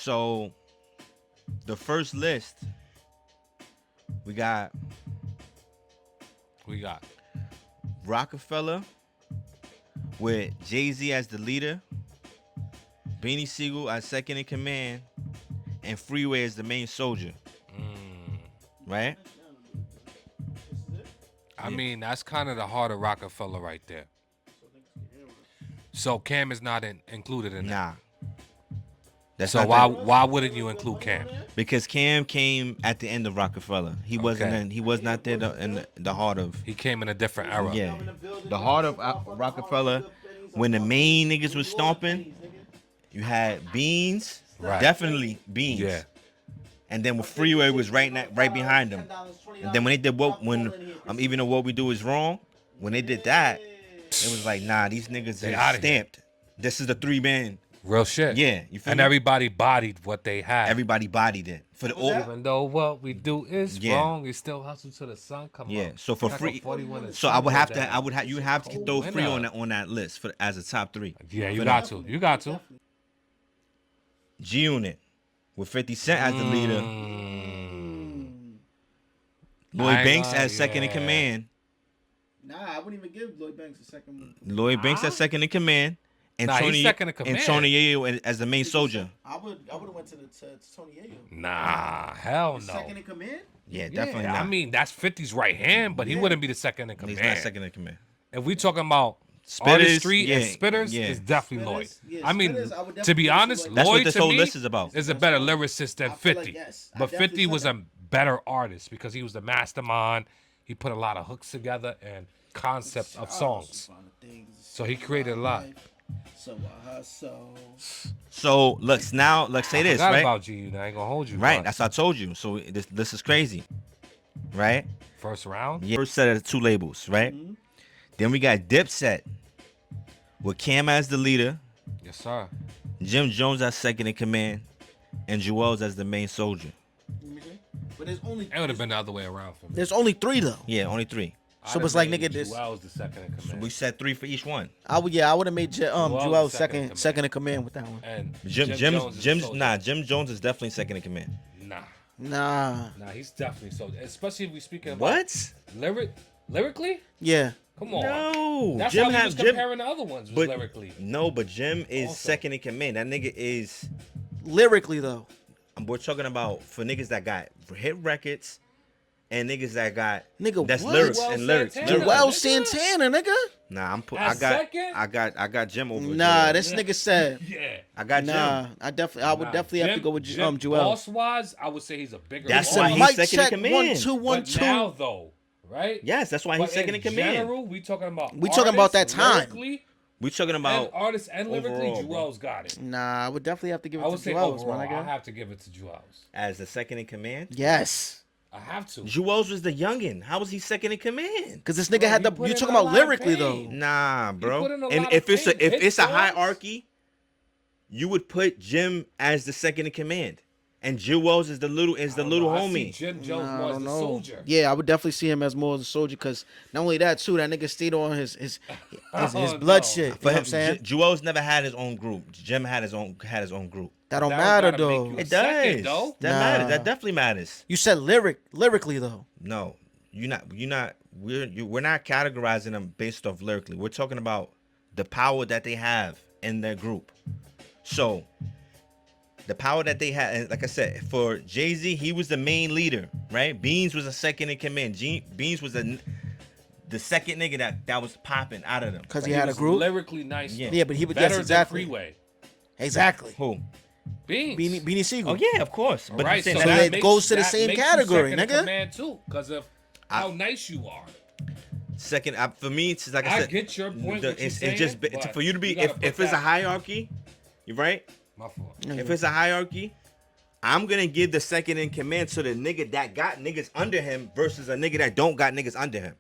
So the first list, we got Rocafella with Jay-Z as the leader, Beanie Siegel as second in command, and Freeway as the main soldier. Right? I mean, that's kind of the heart of Rocafella right there. So Cam is not included in that. Nah. That's So not why wouldn't you include Cam? because Cam came at the end of Rocafella. He wasn't. Okay. He was not there in the heart of. He came in a different era. Yeah, the heart of Rocafella. When the main niggas was stomping, you had Beans. Right. Definitely Beans. Yeah. And then with Freeway was right behind him. And then when they did even though what we do is wrong, when they did that, it was like, nah, these niggas They is outta here. stamped. This is the 3-man. Real shit. Yeah, you feel And me? everybody bodied what they had. Everybody bodied it for the old. Even though what we do is wrong, we still hustle till the sun come up. Yeah, so for Like a free, 41 and so I would have to, down. you have to throw Cold free winner. on that list for as a top 3. Yeah, you For got them. to. You got to. G-Unit with 50 Cent as the leader, Lloyd Banks as second in command, Nah, I wouldn't even give Lloyd Banks a second. Lloyd Banks as second in command, and Nah, he's Tony second in command. and Tony Yayo as the main soldier. I would have went to Tony Yayo. Nah, hell no. Second in command? Yeah, definitely Yeah, not. I mean, that's 50's right hand, but he wouldn't be the second in command. He's not second in command. If we talking about Spitters, artistry and yeah, spitters, yeah. it's definitely Lloyd. Spitters, yeah, I mean, Spitters, I would to be definitely honest, say That's Lloyd what this to whole me list is about. is a better lyricist than I feel 50. like yes. I But 50 definitely was said a better artist because he was the mastermind. He put a lot of hooks together and concepts of songs. So he created a lot. So I hustle. So let's say this, Forgot right? about G.U.O.D. I ain't gonna hold you. Right, bro. that's what I told you. So this is crazy, right? First round. Yeah. First set of the 2 labels, right? Then we got Dipset with Cam as the leader, Yes, sir. Jim Jones as second in command, and Jewels as the main soldier. But there's only It would have been the other way around for me. there's only 3 though. Yeah, only 3. So it's like nigga this. Joel was the second in command. We said 3 for each one. I would have made Joel second second in in command with that one. And Jim Jones is Jim soldier. Jim Jones is definitely second in command. Nah, Nah. he's definitely soldier. Especially if we speaking about What? lyrically. Yeah. Come on. No. That's Jim how he has was Jim, comparing the other ones. Was but lyrically. no, but Jim is Also. second in command. That nigga is. Lyrically though. We're talking about for niggas that got hit records, and niggas that got Nigga, that's what? lyrics Joel and lyrics. Santana. lyrics. Joel nigga. Santana, nigga. Nah, As second? I got Jim over. Nah, Joel. this nigga said. Yeah. I got Nah, Jim. I would definitely have to go with Joel. Boss wise, I would say he's a bigger. That's boss. why he's Mic second in check command. 1 2 1 But 2. now though, right? Yes, that's why he's But second in command. General, we talking about. We talking about artists, that time. lyrically, We talking and about artists and lyrically, overall, bro. Joel's got it. Nah, I would definitely have to give I it would to say Joel's, overall, my I nigga. have to give it to Joel's. as the second in command. Yes. I have to. Jewels was the youngin. How was he second in command? Cause this nigga Bro, had he the. put You in talking a about lot of lyrically pain. though? Nah, bro. put in a And lot if of it's a pain. if Hit it's a songs. hierarchy, you would put Jim as the second in command, and Jewels is the little I don't know. I see homie. Jim Jones Nah, I more as don't a know. soldier. Yeah, I would definitely see him as more as a soldier. Cause not only that too, that nigga stayed on his Oh, blood no. shit. You know For what him, I'm saying? Jewels never had his own group. Jim had his own group. That don't That matter gotta make though. you- It second, does. though. That Nah. matters. That definitely matters. You said lyrically though. No, you're not. We're not categorizing them based off lyrically. We're talking about the power that they have in their group. So the power that they had, and like I said, for Jay-Z, he was the main leader, right? Beans was a second in command. Beans was the second nigga that was popping out of them. Cause But he had a was group. lyrically nice. Yeah. though. Yeah, but he would. Better Yes, than exactly. Freeway. Exactly. Who? Beans. Beanie Siegel. Oh yeah, of course. But Right, I'm saying so that that it goes to the that same makes you category, second in nigga. command too, because of how nice you are. second for me, it's like I I said. get your point. What you're It's saying, just but for you to be you gotta if put it's a that- hierarchy, you're right. My fault. If it's a hierarchy, I'm gonna give the second in command to the nigga that got niggas under him versus a nigga that don't got niggas under him.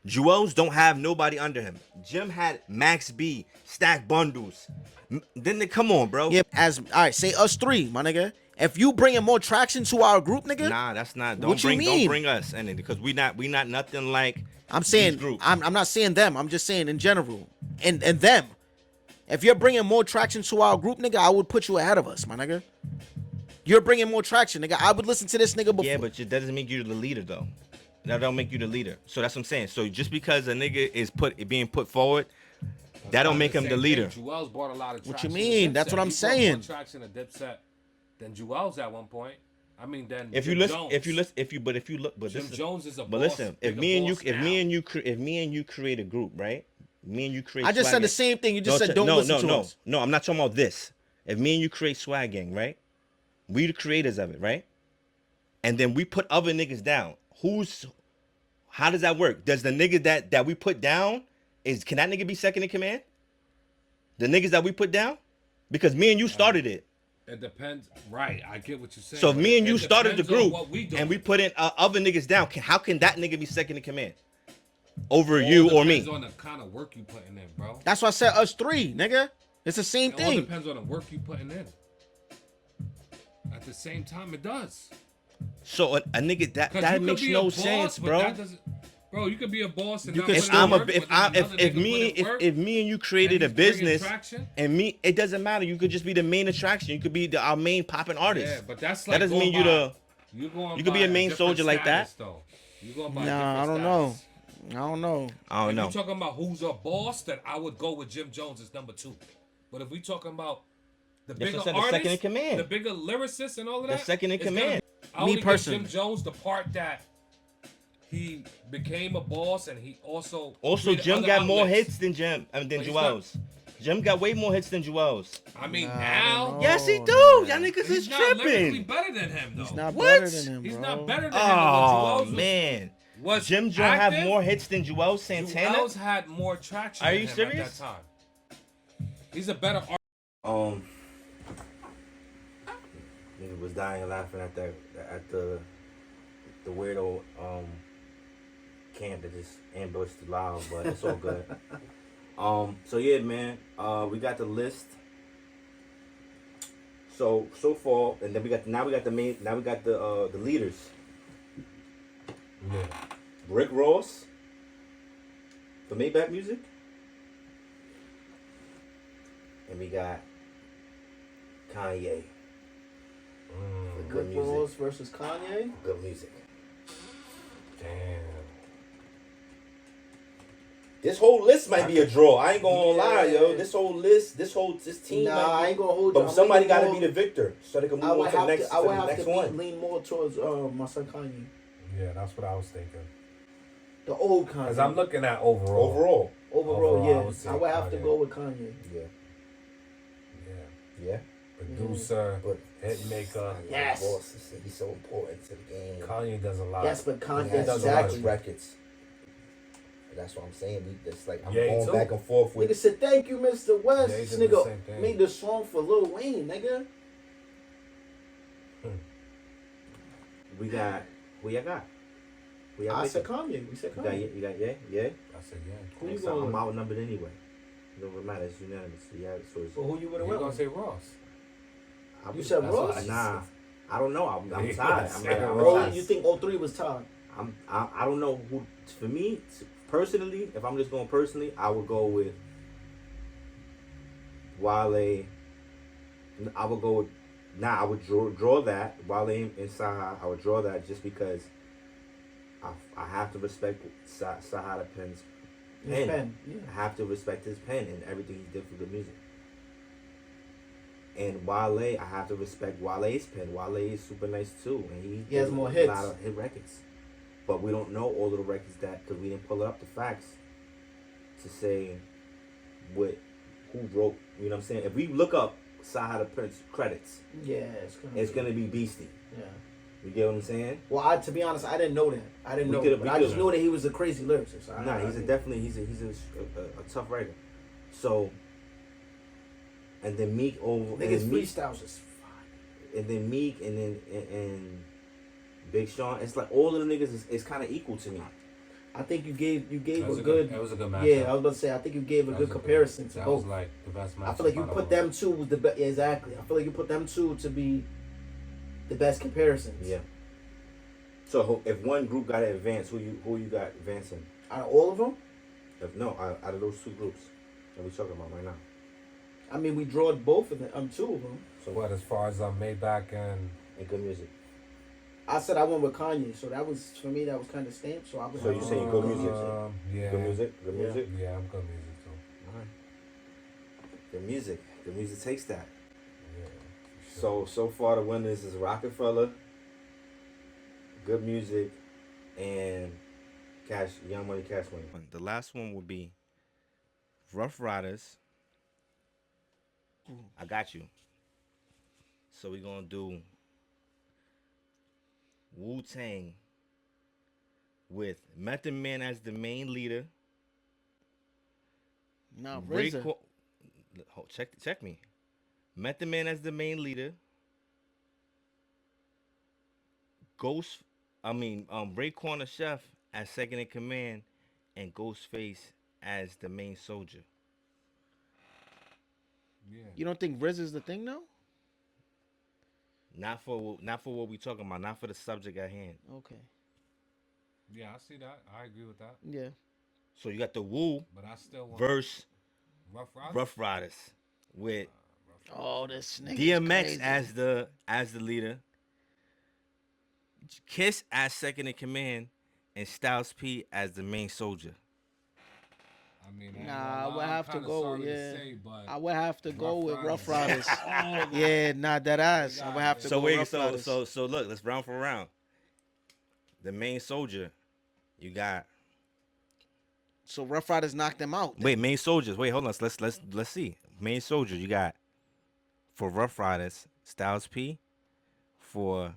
Jewels don't have nobody under him. Jim had Max B, Stack Bundles. Then they come on, bro. Yeah. As all right, say us 3, my nigga. If you bringing more traction to our group, nigga. Nah, that's not. What you Don't mean? bring us in it because we not nothing like. I'm these saying groups. I'm not saying them. I'm just saying in general. And them. If you're bringing more traction to our group, nigga, I would put you ahead of us, my nigga. You're bringing more traction, nigga. I would listen to this nigga before. Yeah, but that doesn't make you the leader, though. That don't make you the leader. So that's what I'm saying. So just because a nigga is being put forward, that don't make him the leader. Joel's brought a lot of traction. What you mean? That's what I'm He saying. brought more traction to Dipset than Joel's at one point. I mean, then If you listen, but Jim Jones is a but boss. listen, if bigger me and you, boss if now. me and you create a group, right? Me and you create. I just Swag said the Gang. same thing. You just said don't listen to us. No, I'm not talking about this. If me and you create Swag Gang, right? We the creators of it, right? And then we put other niggas down. How does that work? Does the nigga that we put down can that nigga be second in command? The niggas that we put down? Because me and you started it. It depends. Right, I get what you're saying. So if me and you It started the depends on group what we and we doing. put in other niggas down, how can that nigga be second in command? Over All you or me? depends on the kind of work you putting in, bro. That's why I said us three, nigga. It's the same It all thing. depends on the work you putting in. At the same time, it does. So a nigga 'Cause that you could makes be a no boss, sense, but bro. that doesn't- Bro, you could be a boss and You not could put still- in work, but then another if nigga put in work, if me and you created a and he's bringing business traction. and me, it doesn't matter. You could just be the main attraction. You could be our main popping artist. Yeah, but that's that like doesn't going mean you by- you could be by a main different soldier like that. status, though. You going by Nah, I different don't know. status. I don't know. I don't If know. you talking about who's a boss, then I would go with Jim Jones as number 2. But if we talking about the That's bigger what I said, the artists, second in command. the bigger lyricists and all of The that, second in it's gonna command. be- I only give personally. Jim Jones the part that he became a boss and he also created Jim other got more outlets. hits than But he's Joel's. Jim got way more hits than Joel's. I mean, Nah, I now don't know. Yes, he do. man. Y'all niggas he's is not lyrically tripping. better than him, though. He's not What? better than him, He's bro. not better than him. Oh But Joel's man, was Jim Jones have active. more hits than Joel Santana. Joel's had more traction. Are than you him serious? At that time. He's a better artist. Nigga was dying laughing at the weirdo camp that just ambushed the loud, but it's all good. So yeah, man, we got the list. So far, and then we got the leaders. Yeah. Rick Ross for Maybach Music, and we got Kanye. For good Rick music. Ross versus Kanye. Good music. Damn. This whole list might be a draw. I ain't gonna lie, yo. This whole team. Nah, might be, I ain't gonna hold you. but I'm somebody leaning got to more- be the victor, so they can move I on would to the have next, to. I would have next to one. lean more towards my son Kanye, Yeah, that's what I was thinking. the old Kanye. Because I'm looking at overall. Overall, Overall, I yeah, would say I would have to Kanye. go with Kanye. Yeah, Yeah. yeah. Producer, But hit maker. Yes. Boss, he's so important to the game. Kanye does a lot. Yes, but He Kanye, has does a lot exactly. of records. That's what I'm saying. It's like I'm Yeah, he going too. back and forth with. Nigga said, "Thank you, Mr. West." Yeah, he This did the same nigga thing. made the song for Lil Wayne, nigga. We got. Who y'all got? Who y'all I picking? said Kanye. We said You got Kanye. you got yeah. I said, yeah. Who you So going I'm with? outnumbered anyway. It don't really matter. It's unanimous. So yeah, so it's, Well, who you would have You went gonna with? say Ross? You said That's what Ross? I Nah, I don't know. I'm Yeah, tired. said I'm Ross. tired. You think all three was tied? I don't know who. For me, personally, if I'm just going personally, I would go with Wale. I would go with. Nah, I would draw that Wale and Saha. I would draw that just because I have to respect Saha Pen's His pen. pen, yeah. I have to respect his pen and everything he did for good music. And Wale, I have to respect Wale's pen. Wale is super nice too, and He has did more a hits. lot of hit records. But we don't know all of the records because we didn't pull up the facts to say who wrote. You know what I'm saying? If we look up Saha the Prince credits, Yeah, it's gonna be Beastie. Yeah. You get what I'm saying? Well, to be honest, I didn't know that. I didn't We know, could've- but we I just could've. knew that he was a crazy lyricist. Nah, he's a tough writer. So, and then Meek over Niggas and Meek, freestyles is fire. and then Meek and then and Big Sean. It's like all of them niggas is kind of equal to me. I think you gave That was a a good. That was a good matchup. Yeah, I was about to say. I think you gave a That good was comparison to That both. was like the best matchup. I feel like you out of put all. them two was the best. Yeah, exactly. I feel like you put them two to be the best comparisons. Yeah. So if one group got to advance, who you got advancing? Out of all of them, Out of those two groups that we talking about right now. I mean, we drawed both of them. Two of them. So what, as far as Maybach and Good music. I said I went with Kanye, so that was for me. That was kind of stamped. So I would. So you saying good music? Yeah. Good music. Good Yeah. music. Yeah, I'm good music too. Alright. Good music. Good music takes that. Yeah. Sure. So far the winners is Rocafella, Good Music, and Young Money, Cash Money. The last one would be Ruff Ryders. I got you. So we're gonna do Wu-Tang with Method Man as the main leader. No, RZA. Check me. Method Man as the main leader. Raekwon the Chef as second in command, and Ghostface as the main soldier. Yeah. You don't think RZA is the thing though? Not for what we talking about. Not for the subject at hand. Okay. Yeah, I see that. I agree with that. Yeah. So you got the Wu But I still want verse Rough Riders. Ruff Ryders with Oh, this nigga DMX as the leader, Kiss as second in command, and Styles P as the main soldier. I mean, Nah, I would have to go. Yeah, but I would have to go with Ruff Riders. Ryders. Yeah, not that ass. I would have to So go with wait, Ruff Ryders. so look, let's round for round. The main soldier, you got. So Ruff Ryders knocked them out. Wait, main soldiers. Wait, hold on. Let's see. Main soldier, you got for Ruff Ryders, Styles P. For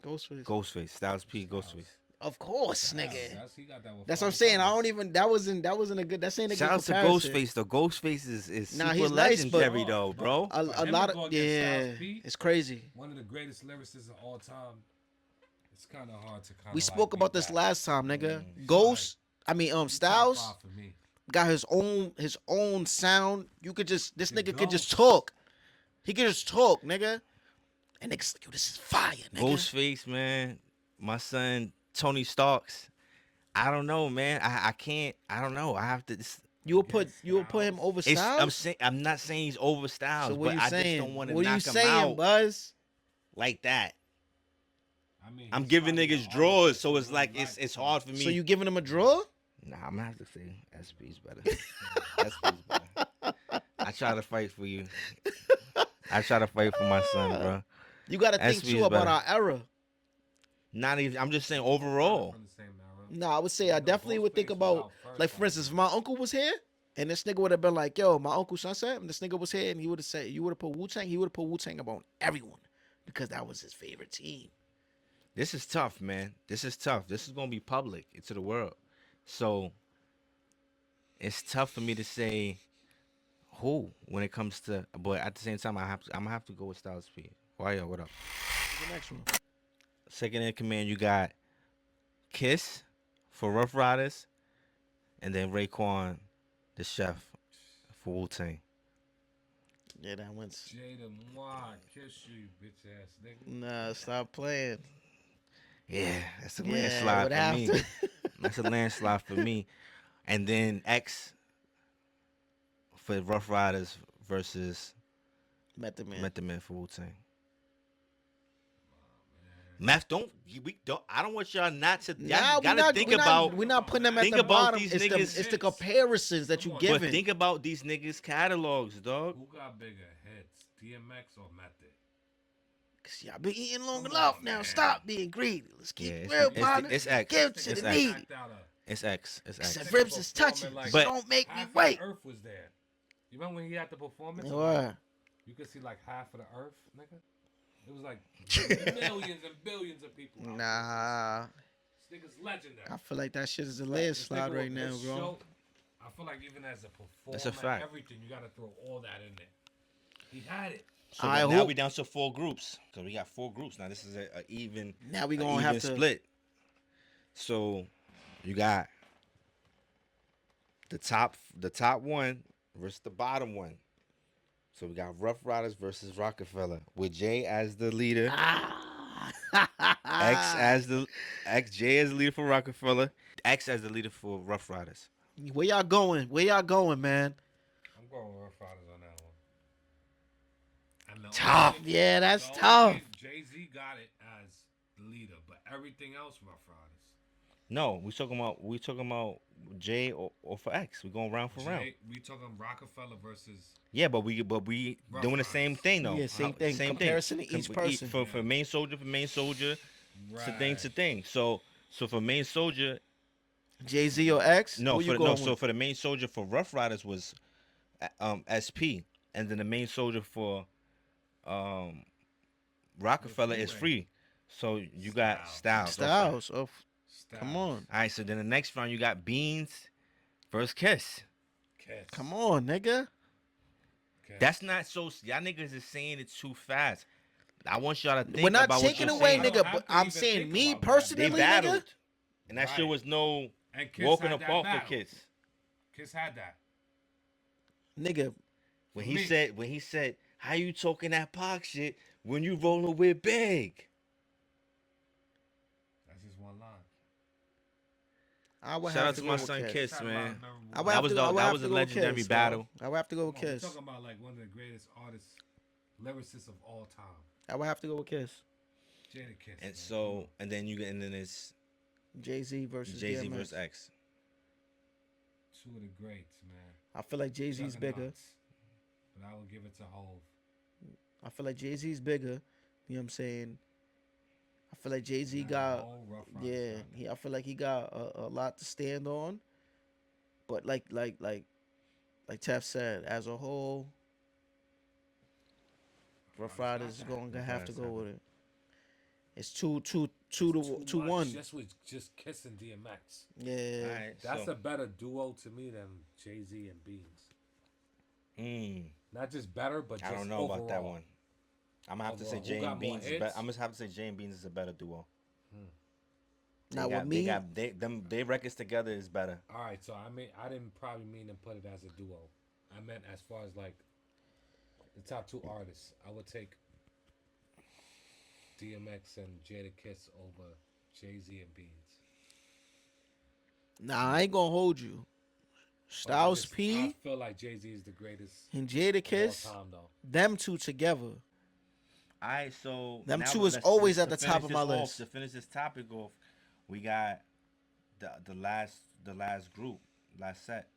Ghostface, Styles P, Ghostface. Of course, nigga. He got that with That's what I'm saying. I don't even. That wasn't a good. That's ain't a Shout good out to comparison. Ghostface though. Ghostface is Nah, super he's nice, but- legendary though, bro. A lot of it's crazy. One of the greatest lyricists of all time. It's kind of hard to kind of. We spoke about this last time, nigga. Ghost. Styles For me. got his own sound. You could just this nigga could just talk. He could just talk, nigga. And niggas like, yo, this is fire, nigga. Ghostface, man. My son Tony Starks. I don't know, man. I can't. I don't know. I have to. You will put him over Styles. I'm not saying he's over Styles, So what but you I saying? just don't want to What are you knock him saying, out Buzz? like that. I mean, I'm he's giving probably niggas the draws, artist so that it's you like really it's hard for me. So you giving him a draw? Nah, I'm gonna have to say SP's better. SP's better. I try to fight for you. I try to fight for my son, bro. You got to think SB too is about better. our era. Not even. I'm just saying overall. From the same era. No, I would say I definitely would think about, like, for instance, if my uncle was here and this nigga would have been like, yo, my uncle Sunset, and this nigga was here and he would have said, you would have put Wu-Tang, he would have put Wu-Tang about everyone because that was his favorite team. This is tough, man. This is tough. This is gonna be public to the world, so it's tough for me to say who when it comes to. But at the same time, I'm gonna have to go with Styles P. Why yo? What up? The next one. Second in command, you got Kiss for Ruff Ryders, and then Raekwon, the Chef, for Wu-Tang. Yeah, that went. Jada Moi, kiss you, bitch ass nigga. Nah, stop playing. Yeah, that's a Yeah, landslide would for have me. to. That's a landslide for me. And then X for Ruff Ryders versus Method Man. Method Man for Wu-Tang. Meth, I don't want y'all not to. Y'all gotta think about. We're not putting them at think the about bottom. these It's niggas. it's the comparisons that you But giving. think about these niggas' catalogs, dog. Who got bigger hits, DMX or Method? Cause y'all been eating long enough now. man. Stop being greedy. Let's keep Yeah, real, partner. it's X. Give to It's the X. needy. It's X. It's X. Except ribs is touching. Like, But- Don't make me half wait. of the Earth was there. You remember when he had the performance? What? You could see like half of the Earth, nigga. It was like millions and billions of people. out Nah. there. This nigga's legendary. I feel like that shit is a This landslide nigga right with now, this bro. show, I feel like even as a performer, That's a fact. everything, you gotta throw all that in there. He had it. So I now hope- we down to 4 groups because we got 4 groups now. This is a even. Now we a gonna even have to split. So you got the top one versus the bottom one. So we got Ruff Ryders versus Rocafella with Jay as the leader, J as the leader for Rocafella, X as the leader for Ruff Ryders. Where y'all going? Where y'all going, man? I'm going with Rough Riders on that one. And Tough. Yeah, that's tough. Jay-Z got it as the leader, but everything else, Rough Riders. No, we talking about J or for X. We going round for round. We talking Rocafella versus Yeah, but we Ruff doing the Ryders. same thing though. Yeah, same thing. Same thing. Comparison to each person. For main soldier to thing Right. to thing. So for main soldier, Jay-Z or X? no, Who you for no, going so with? for the main soldier for Rough Riders was SP, and then the main soldier for um Rockefeller is Freeway. Free. So you got Styles. Styles. Styles. Oh, come on. All right, so then the next round you got Beans versus Kiss. Kiss. Come on, nigga. Kiss. That's not so. Y'all niggas is saying it too fast. I want y'all to think We're not about what taking you're away, saying. nigga. I don't But have to I'm even saying, think me about that. They personally, battled, nigga. and that Right. shit was no And Kiss walking had that apart for battle. Kiss. Kiss had that. Nigga, When For he me. said, "How you talking that Pac shit when you rolling with Big?" That's just one line. I would Shout have out to to go my with son Kiss. Kiss, Had a lot man. of memorable I would That have was to, the- I would that have was to a go with legendary Kiss, battle. dog. I would have to go with Come on, we're Kiss. talking about like one of the greatest artists, lyricists of all time. I would have to go with Kiss. Jada Kiss. And man. so, and then it's Jay-Z versus Jay Z DMX. versus X. Two of the greats, man. I feel like Jay-Z's bigger. Juggernauts. But I will give it to Hove. I feel like Jay-Z's bigger. You know what I'm saying? I feel like Jay-Z Yeah, got, Hov, Ruff Ryders yeah, got that. I feel like he got a lot to stand on. But like Tef said, as a whole, Rough Riders is going to Rough have to Ryders go have with it. it. It's two Too to much one. Just with just Kiss and DMX. Yeah. All right, That's so, a better duo to me than Jay Z and Beans. mm, Not just better, but just I don't know overall. about that one. I'm gonna have to say Overall, who Jay got and more Beans. hits? I'm gonna have to say Jay and Beans is a better duo. Now with me, They records together is better. All right, so I didn't probably mean to put it as a duo. I meant as far as like the top two artists. I would take DMX and Jada Kiss over Jay Z and Beans. nah, I ain't gonna hold you. But Styles I P feel like Jay Z is the greatest and Jada Kiss, of all time, though. them two together. All right, so Them now two is always at the top of my list. To finish this topic off, we got the last group, last set,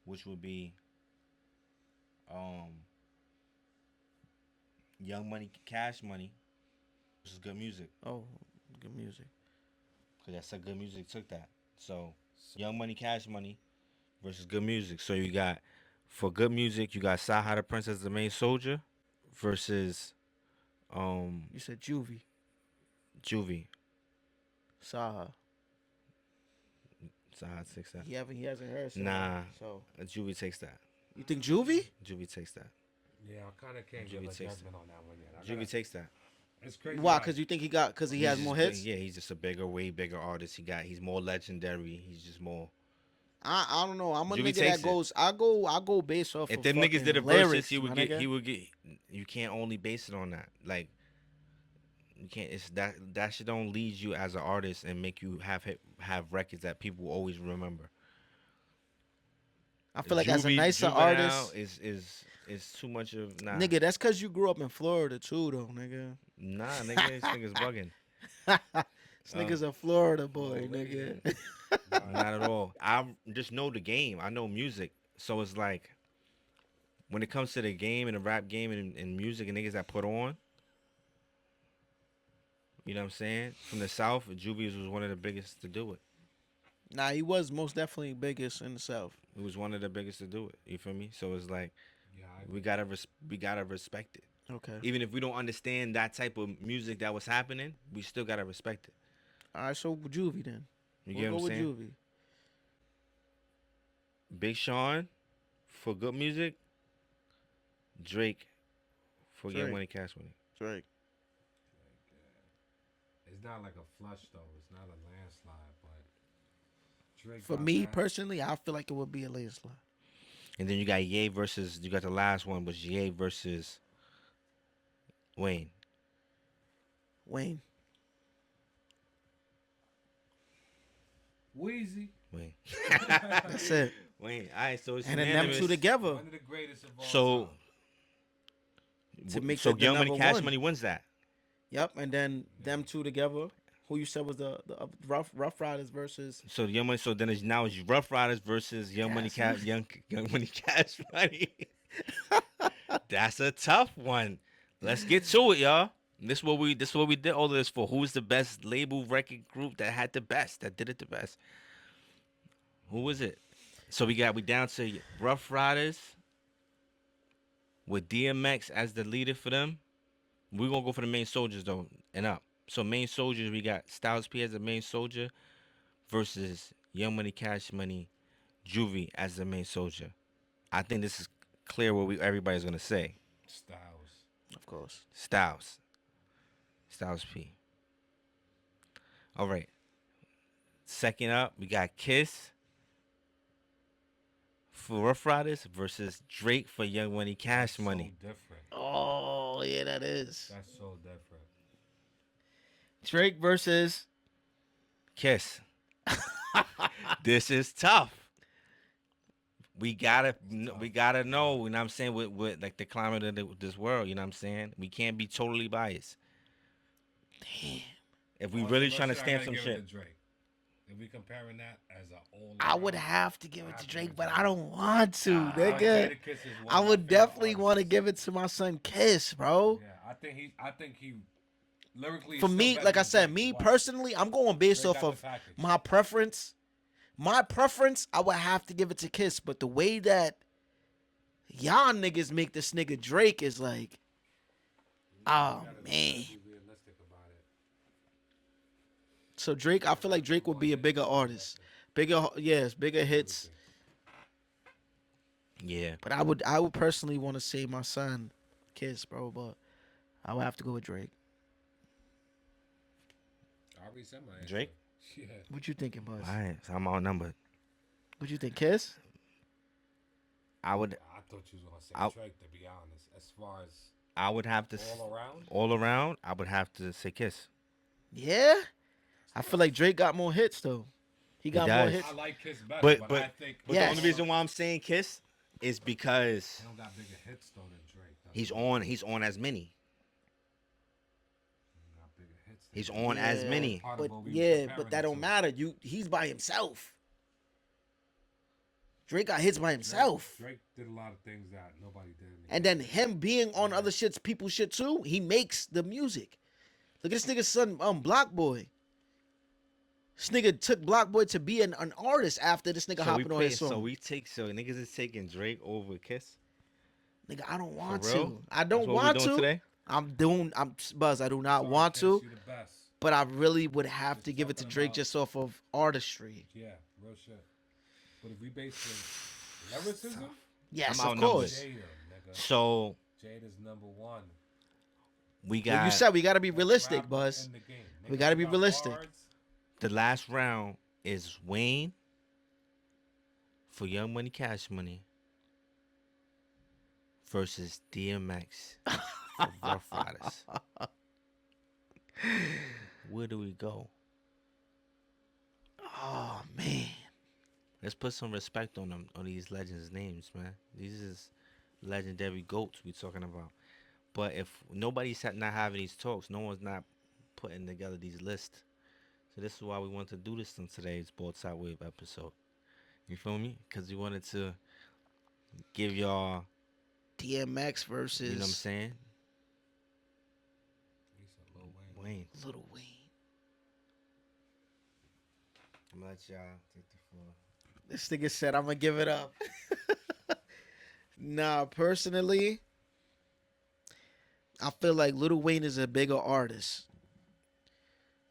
which would be Young Money, Cash Money, versus Good Music. Oh, good music. Cause that's Good Music took that. So Young Money, Cash Money versus Good Music. So you got for Good Music, you got Saha the Prince as the main soldier versus You said Juvie, Juvie. Saha. Saha takes that. He hasn't heard. Saha, Nah. So Juvie takes that. you think Juvie? Juvie takes that. Yeah, I kind of can't Jimmy give a takes judgment on that one yet. Juvie takes that. It's crazy. Why? like, Because you think because he He's has just more big- hits? Yeah, he's just a way bigger artist. He's more legendary. He's just more. I don't know. I'm a Juvie nigga takes that it. goes. I go based off. If of them niggas fucking did a lyrics, versus, he my would get. nigga. He would get. You can't only base it on that. Like, you can't. It's that shit don't lead you as an artist and make you have records that people will always remember. I feel like as a nicer Juvenile artist, is too much of nah. nigga. That's because you grew up in Florida too, though, nigga. Nah, nigga, this nigga's bugging. This nigga's a Florida boy, Oh, nigga. Not at all. I just know the game. I know music. So it's like when it comes to the game and the rap game and music and niggas that put on, you know what I'm saying? From the South, Juvia's was one of the biggest to do it. Nah, he was most definitely biggest in the South. He was one of the biggest to do it. You feel me? So it's like yeah, we gotta respect it. Okay. Even if we don't understand that type of music that was happening, we still gotta respect it. All right, so Juvie then. You We'll get go what I'm with saying? Juvie. Big Sean for good music. Drake for Young Drake. Money, Cash Money. Drake. it's not like a flush though. It's not a landslide, but Drake For got me that. personally, I feel like it would be a landslide. And then you got Ye versus, you got the last one was Ye versus Wayne. Wayne. Wheezy, Wayne. That's it. Wayne. All right, so it's And then them unanimous. two together. one of the greatest of all So time. to make So the Young Money, number Cash one. Money wins that. Yep, and then them two together. Who you said was the Rough Riders versus So Young Money. So then it's now it's Rough Riders versus Young Money, Cash Young Money, Cash Money. That's a tough one. Let's get to it, y'all. This is what we did all of this for. Who's the best label record group that had the best, that did it the best? Who was it? So we down to Rough Riders with DMX as the leader for them. We're gonna go for the main soldiers though and up. So main soldiers, we got Styles P as the main soldier versus Young Money, Cash Money, Juvie as the main soldier. I think this is clear what everybody's gonna say. Styles. of course. Styles. Styles P. All right. Second up, we got Kiss for Rough Riders versus Drake for Young Money, Cash Money. So different. Oh yeah, that is That's so different. Drake versus. Kiss. This is tough. We gotta know, you know what I'm saying, with like the climate of this world, you know what I'm saying? We can't be totally biased. Damn. If we Honestly, really let's trying to say I stamp gotta some give it shit. to Drake. If we comparing that as a all, I would have to give it to Drake, but I don't. don't want to, nigga. Jadakiss is one I of my would favorite definitely want to artists. give it to my son Kiss, bro. Yeah, I think he lyrically. For is still me, better like I than said, Drake, me but personally, I'm going based Drake off got of the package. my preference. My preference, I would have to give it to Kiss, but the way that y'all niggas make this nigga Drake is like, oh man. Be realistic about it. So Drake, I feel like Drake would be a bigger artist, bigger, yes, bigger hits. Yeah. But I would personally want to say my son Kiss, bro. But I would have to go with Drake. I already said my answer. Drake? Yeah. What you thinking, Buzz? All right, so I'm outnumbered. What you think, Kiss? I would I thought you was gonna say I'll- Drake. To be honest, as far as have to all around, all around, I would have to say Kiss. Yeah, I feel like Drake got more hits though. He got more does. hits. I like Kiss better, But but I think. but Yes. the only reason why I'm saying Kiss is because He don't got bigger hits though than Drake. That's he's why. on as many. He got bigger hits than He's Drake. on as Yeah. many. Part of But what we yeah, comparing but that it don't to. matter. He's by himself. Drake got hits by himself. Drake did a lot of things that nobody did. And then him being on other people shit too, he makes the music. Look at this nigga's son, Block Boy. This nigga took Block Boy to be an artist after this nigga So hopping on his song. so niggas is taking Drake over Kiss. Nigga, I don't want real? to. I don't That's what want we doing to. today? I'm Buzz. I do not Sorry, want Kiss, to. you the best. But I really would have Just to give it to talking Drake about- just off of artistry. Yeah, real shit. But if we base the lyricism, Yes, I'm of outnumbered. course. Jada, nigga. So Jada's number one. we Well, got you said we gotta be realistic, Rapper Buzz. in the game. We Nigga, gotta who be got realistic. bars, the last round is Wayne for Young Money, Cash Money versus DMX for Rough Riders. Where do we go? Oh man. Let's put some respect on them, on these legends' names, man. These is legendary goats we talking about. But if nobody's not having these talks, no one's not putting together these lists. So this is why we want to do this on today's Board Side Wave episode. You feel me? Because we wanted to give y'all, DMX versus you know what I'm saying? he said Lil Wayne. Wayne. Little Wayne. I'm gonna let y'all take the floor. This nigga said I'm gonna give it up. Nah, personally, I feel like Lil Wayne is a bigger artist.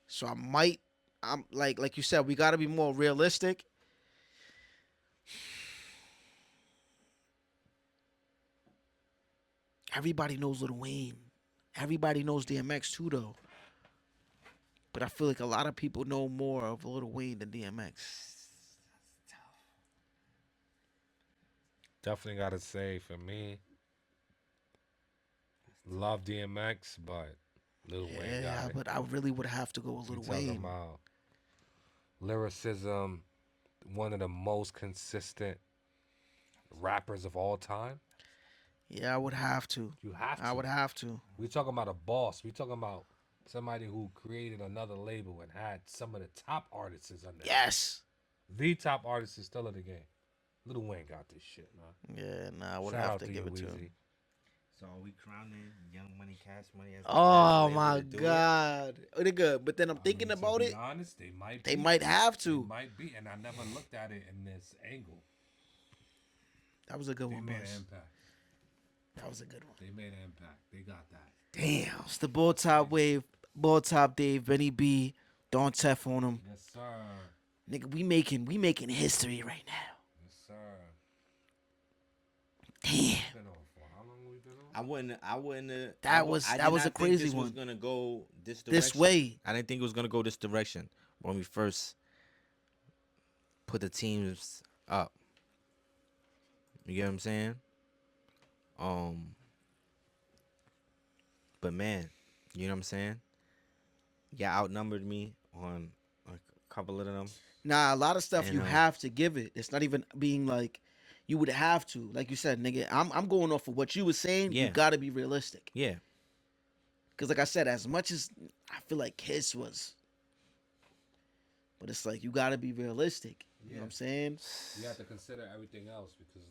So I'm like you said, we gotta be more realistic. Everybody knows Lil Wayne. Everybody knows DMX too, though. But I feel like a lot of people know more of Lil Wayne than DMX. Definitely gotta say for me, love DMX, but Lil Wayne Yeah, got it. but I really would have to go with We Lil talking Wayne. about lyricism, one of the most consistent rappers of all time. Yeah, I would have to. You have to. I would have to. We talking about a boss. We talking about somebody who created another label and had some of the top artists under. Yes. The top artist is still in the game. Lil Wayne got this shit, man. Yeah, nah, I would Shout have out to to give you, it to Weezy. him. So are we crowning Young Money, Cash Money as the Oh best label my to do it? God. Oh, they good. But then I'm I thinking mean, about to be it. honest, they might. They be. might have They to. might be, and I never looked at it in this angle. That was a good They one, made an boss. impact. That was a good one. They made an impact. They got that. Damn. It's the ball top wave. Ball top Dave, Benny B. Don't Tef on him. Yes, sir. Nigga, we making history right now. Yes, sir. Damn. Been on for how long we been on? I wouldn't. That was a crazy this one. was gonna go this direction. This way. I didn't think it was gonna go this direction when we first put the teams up. You get what I'm saying? But man, you know what I'm saying? Yeah, outnumbered me on like a couple of them. Nah, a lot of stuff And, you have to give it. It's not even being like you would have to. Like you said, nigga, I'm going off of what you were saying. Yeah. You gotta be realistic. Yeah. Cause like I said, as much as I feel like Kiss was, but it's like you gotta be realistic. You know what I'm saying? You have to consider everything else because,